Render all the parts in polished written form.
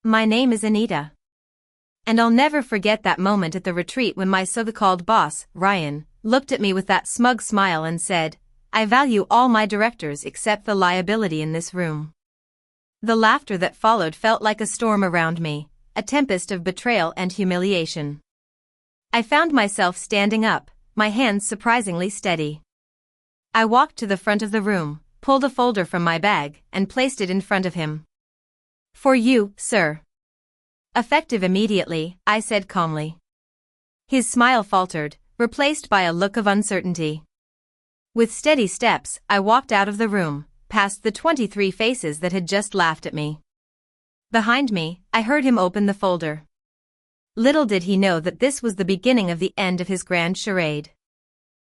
My name is Anita. And I'll never forget that moment at the retreat when my so-called boss, Ryan, looked at me with that smug smile and said, "I value all my directors except the liability in this room." The laughter that followed felt like a storm around me, a tempest of betrayal and humiliation. I found myself standing up, my hands surprisingly steady. I walked to the front of the room, pulled a folder from my bag, and placed it in front of him. "For you, sir." "Effective immediately," I said calmly. His smile faltered, replaced by a look of uncertainty. With steady steps, I walked out of the room, past the 23 faces that had just laughed at me. Behind me, I heard him open the folder. Little did he know that this was the beginning of the end of his grand charade.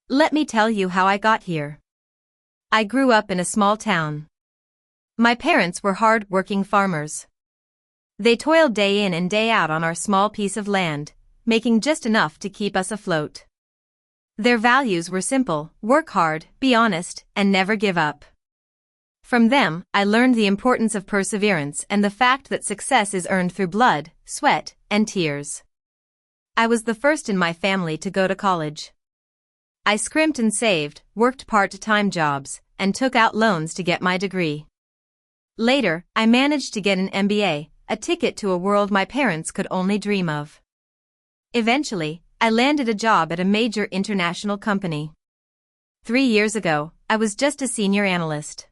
Let me tell you how I got here. I grew up in a small town. My parents were hard-working farmers. They toiled day in and day out on our small piece of land, making just enough to keep us afloat. Their values were simple: work hard, be honest, and never give up. From them, I learned the importance of perseverance and the fact that success is earned through blood, sweat, and tears. I was the first in my family to go to college. I scrimped and saved, worked part-time jobs, and took out loans to get my degree. Later, I managed to get an MBA, a ticket to a world my parents could only dream of. Eventually, I landed a job at a major international company. 3 years ago, I was just a senior analyst.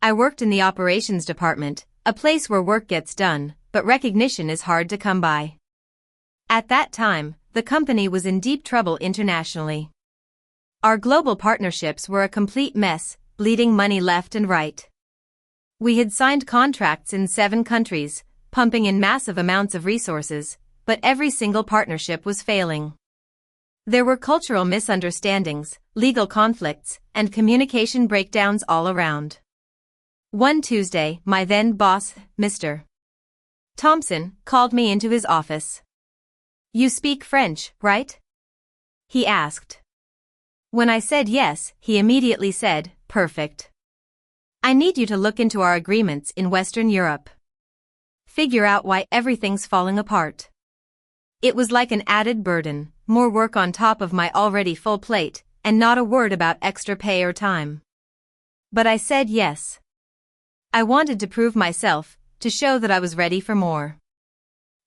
I worked in the operations department, a place where work gets done, but recognition is hard to come by. At that time, the company was in deep trouble internationally. Our global partnerships were a complete mess, bleeding money left and right. We had signed contracts in 7 countries, pumping in massive amounts of resources, but every single partnership was failing. There were cultural misunderstandings, legal conflicts, and communication breakdowns all around. One Tuesday, my then boss, Mr. Thompson, called me into his office. "You speak French, right?" he asked. When I said yes, he immediately said, "Perfect. I need you to look into our agreements in Western Europe. Figure out why everything's falling apart." It was like an added burden, more work on top of my already full plate, and not a word about extra pay or time. But I said yes. I wanted to prove myself, to show that I was ready for more.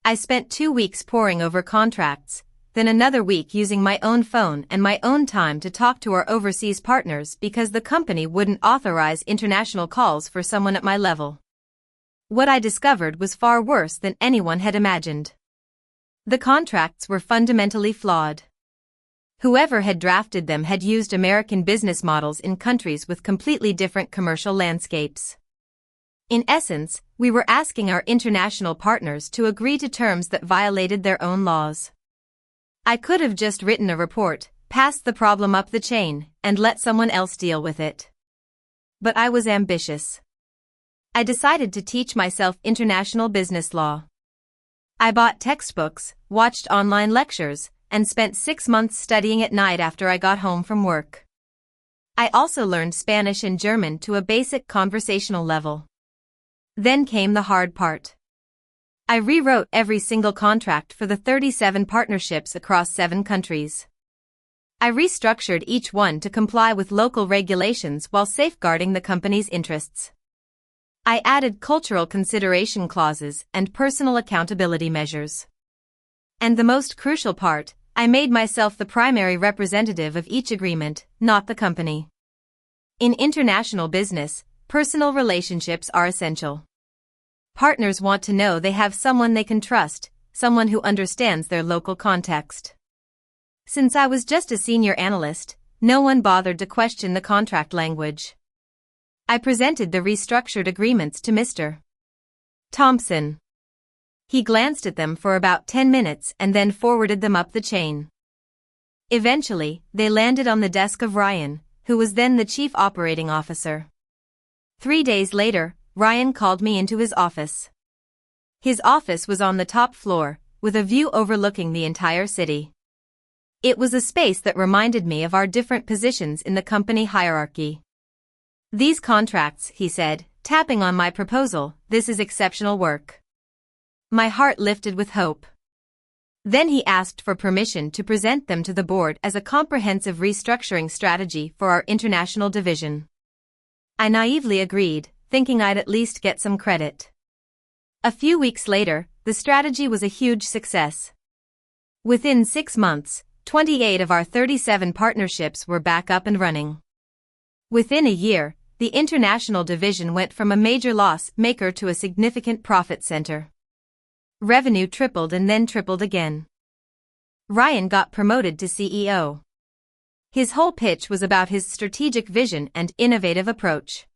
I spent 2 weeks poring over contracts, then another week using my own phone and my own time to talk to our overseas partners because the company wouldn't authorize international calls for someone at my level. What I discovered was far worse than anyone had imagined. The contracts were fundamentally flawed. Whoever had drafted them had used American business models in countries with completely different commercial landscapes. In essence, we were asking our international partners to agree to terms that violated their own laws. I could have just written a report, passed the problem up the chain, and let someone else deal with it. But I was ambitious. I decided to teach myself international business law. I bought textbooks, watched online lectures, and spent 6 months studying at night after I got home from work. I also learned Spanish and German to a basic conversational level. Then came the hard part. I rewrote every single contract for the 37 partnerships across 7 countries. I restructured each one to comply with local regulations while safeguarding the company's interests. I added cultural consideration clauses and personal accountability measures. And the most crucial part, I made myself the primary representative of each agreement, not the company. In international business, personal relationships are essential. Partners want to know they have someone they can trust, someone who understands their local context. Since I was just a senior analyst, no one bothered to question the contract language. I presented the restructured agreements to Mr. Thompson. He glanced at them for about 10 minutes and then forwarded them up the chain. Eventually, they landed on the desk of Ryan, who was then the chief operating officer. 3 days later, Ryan called me into his office. His office was on the top floor, with a view overlooking the entire city. It was a space that reminded me of our different positions in the company hierarchy. "These contracts," he said, tapping on my proposal, "this is exceptional work. My heart lifted with hope. Then he asked for permission to present them to the board as a comprehensive restructuring strategy for our international division. I naively agreed, thinking I'd at least get some credit. A few weeks later, the strategy was a huge success. Within 6 months, 28 of our 37 partnerships were back up and running. Within a year, the international division went from a major loss maker to a significant profit center. Revenue tripled and then tripled again. Ryan got promoted to CEO. His whole pitch was about his strategic vision and innovative approach.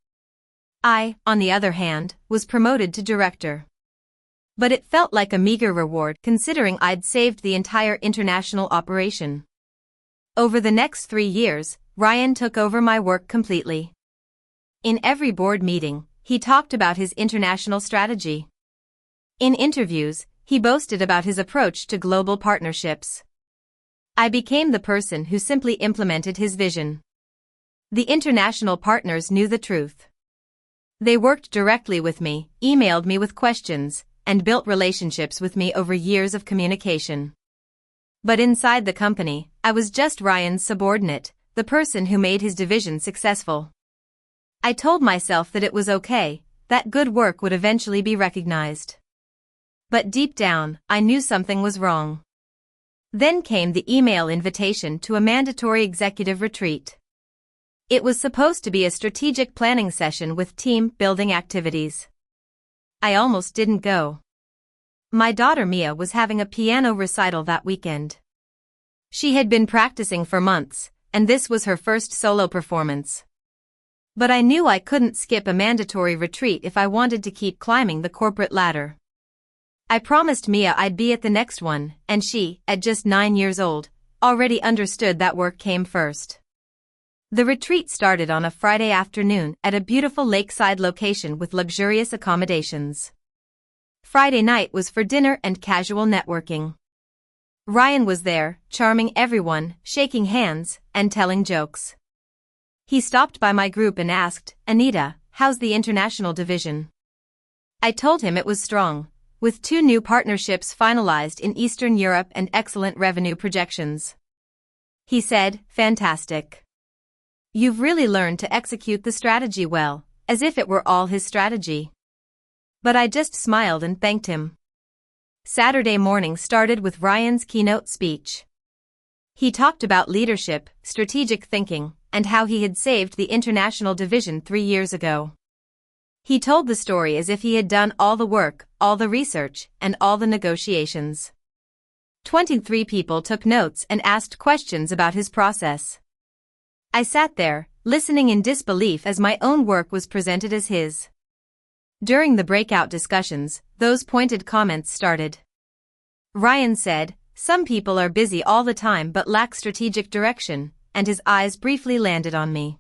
I, on the other hand, was promoted to director. But it felt like a meager reward considering I'd saved the entire international operation. Over the next 3 years, Ryan took over my work completely. In every board meeting, he talked about his international strategy. In interviews, he boasted about his approach to global partnerships. I became the person who simply implemented his vision. The international partners knew the truth. They worked directly with me, emailed me with questions, and built relationships with me over years of communication. But inside the company, I was just Ryan's subordinate, the person who made his division successful. I told myself that it was okay, that good work would eventually be recognized. But deep down, I knew something was wrong. Then came the email invitation to a mandatory executive retreat. It was supposed to be a strategic planning session with team-building activities. I almost didn't go. My daughter Mia was having a piano recital that weekend. She had been practicing for months, and this was her first solo performance. But I knew I couldn't skip a mandatory retreat if I wanted to keep climbing the corporate ladder. I promised Mia I'd be at the next one, and she, at just 9 years old, already understood that work came first. The retreat started on a Friday afternoon at a beautiful lakeside location with luxurious accommodations. Friday night was for dinner and casual networking. Ryan was there, charming everyone, shaking hands, and telling jokes. He stopped by my group and asked, "Anita, how's the international division?" I told him it was strong, with 2 new partnerships finalized in Eastern Europe and excellent revenue projections. He said, "Fantastic. You've really learned to execute the strategy well," as if it were all his strategy. But I just smiled and thanked him. Saturday morning started with Ryan's keynote speech. He talked about leadership, strategic thinking, and how he had saved the international division 3 years ago. He told the story as if he had done all the work, all the research, and all the negotiations. 23 people took notes and asked questions about his process. I sat there, listening in disbelief as my own work was presented as his. During the breakout discussions, those pointed comments started. Ryan said, "Some people are busy all the time but lack strategic direction," and his eyes briefly landed on me.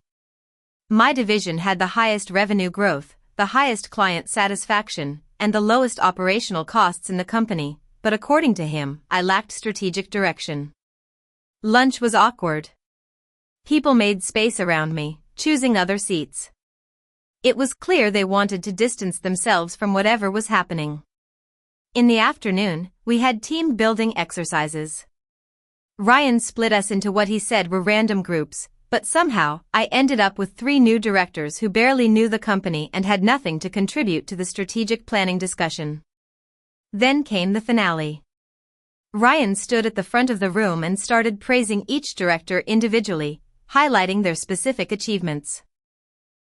My division had the highest revenue growth, the highest client satisfaction, and the lowest operational costs in the company, but according to him, I lacked strategic direction. Lunch was awkward. People made space around me, choosing other seats. It was clear they wanted to distance themselves from whatever was happening. In the afternoon, we had team-building exercises. Ryan split us into what he said were random groups, but somehow, I ended up with 3 new directors who barely knew the company and had nothing to contribute to the strategic planning discussion. Then came the finale. Ryan stood at the front of the room and started praising each director individually, highlighting their specific achievements.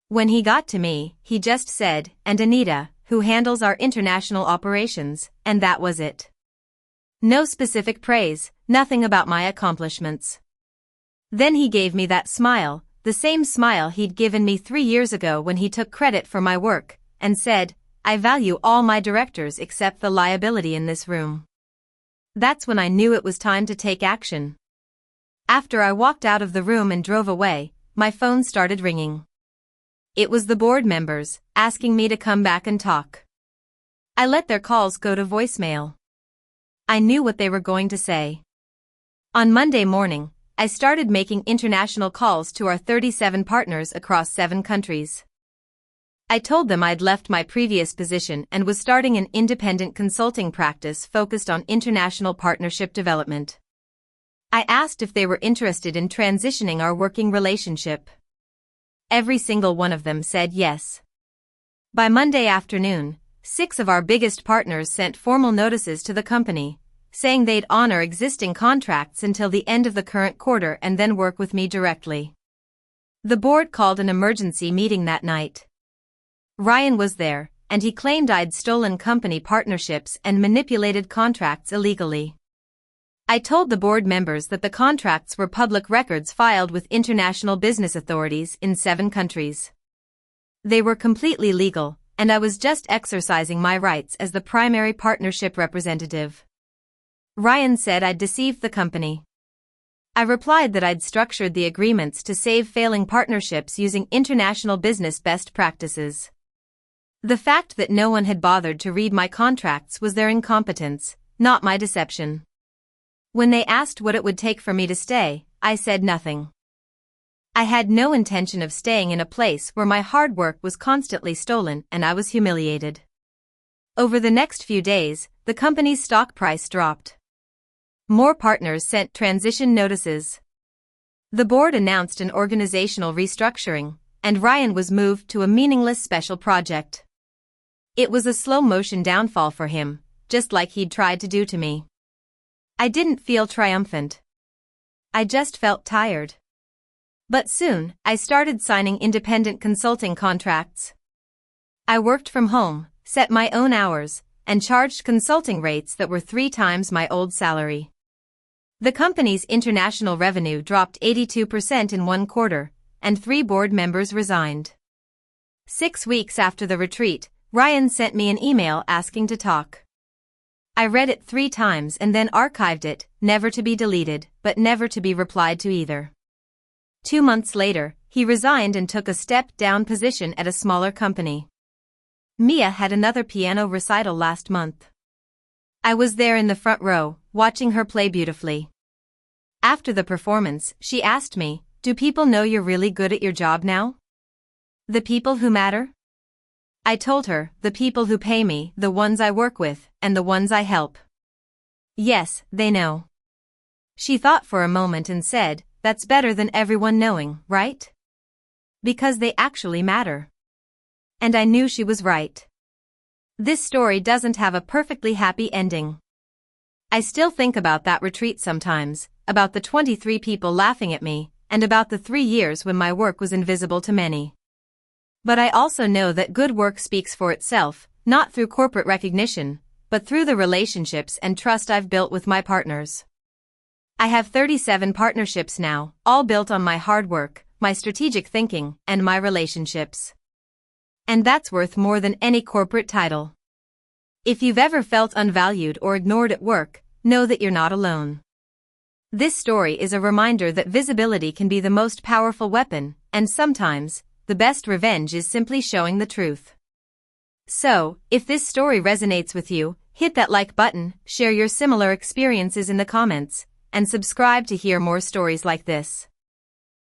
When he got to me, he just said, "And Anita, who handles our international operations," and that was it. No specific praise, nothing about my accomplishments. Then he gave me that smile, the same smile he'd given me 3 years ago when he took credit for my work, and said, "I value all my directors except the liability in this room." That's when I knew it was time to take action. After I walked out of the room and drove away, my phone started ringing. It was the board members, asking me to come back and talk. I let their calls go to voicemail. I knew what they were going to say. On Monday morning, I started making international calls to our 37 partners across 7 countries. I told them I'd left my previous position and was starting an independent consulting practice focused on international partnership development. I asked if they were interested in transitioning our working relationship. Every single one of them said yes. By Monday afternoon, 6 of our biggest partners sent formal notices to the company, saying they'd honor existing contracts until the end of the current quarter and then work with me directly. The board called an emergency meeting that night. Ryan was there, and he claimed I'd stolen company partnerships and manipulated contracts illegally. I told the board members that the contracts were public records filed with international business authorities in 7 countries. They were completely legal, and I was just exercising my rights as the primary partnership representative. Ryan said I'd deceived the company. I replied that I'd structured the agreements to save failing partnerships using international business best practices. The fact that no one had bothered to read my contracts was their incompetence, not my deception. When they asked what it would take for me to stay, I said nothing. I had no intention of staying in a place where my hard work was constantly stolen and I was humiliated. Over the next few days, the company's stock price dropped. More partners sent transition notices. The board announced an organizational restructuring, and Ryan was moved to a meaningless special project. It was a slow-motion downfall for him, just like he'd tried to do to me. I didn't feel triumphant. I just felt tired. But soon, I started signing independent consulting contracts. I worked from home, set my own hours, and charged consulting rates that were 3 times my old salary. The company's international revenue dropped 82% in 1 quarter, and 3 board members resigned. 6 weeks after the retreat, Ryan sent me an email asking to talk. I read it 3 times and then archived it, never to be deleted, but never to be replied to either. 2 months later, he resigned and took a step-down position at a smaller company. Mia had another piano recital last month. I was there in the front row, watching her play beautifully. After the performance, she asked me, "Do people know you're really good at your job now? The people who matter?" I told her, "The people who pay me, the ones I work with, and the ones I help. Yes, they know." She thought for a moment and said, "That's better than everyone knowing, right? Because they actually matter." And I knew she was right. This story doesn't have a perfectly happy ending. I still think about that retreat sometimes, about the 23 people laughing at me, and about the 3 years when my work was invisible to many. But I also know that good work speaks for itself, not through corporate recognition, but through the relationships and trust I've built with my partners. I have 37 partnerships now, all built on my hard work, my strategic thinking, and my relationships. And that's worth more than any corporate title. If you've ever felt unvalued or ignored at work, know that you're not alone. This story is a reminder that visibility can be the most powerful weapon, and sometimes, the best revenge is simply showing the truth. So, if this story resonates with you, hit that like button, share your similar experiences in the comments, and subscribe to hear more stories like this.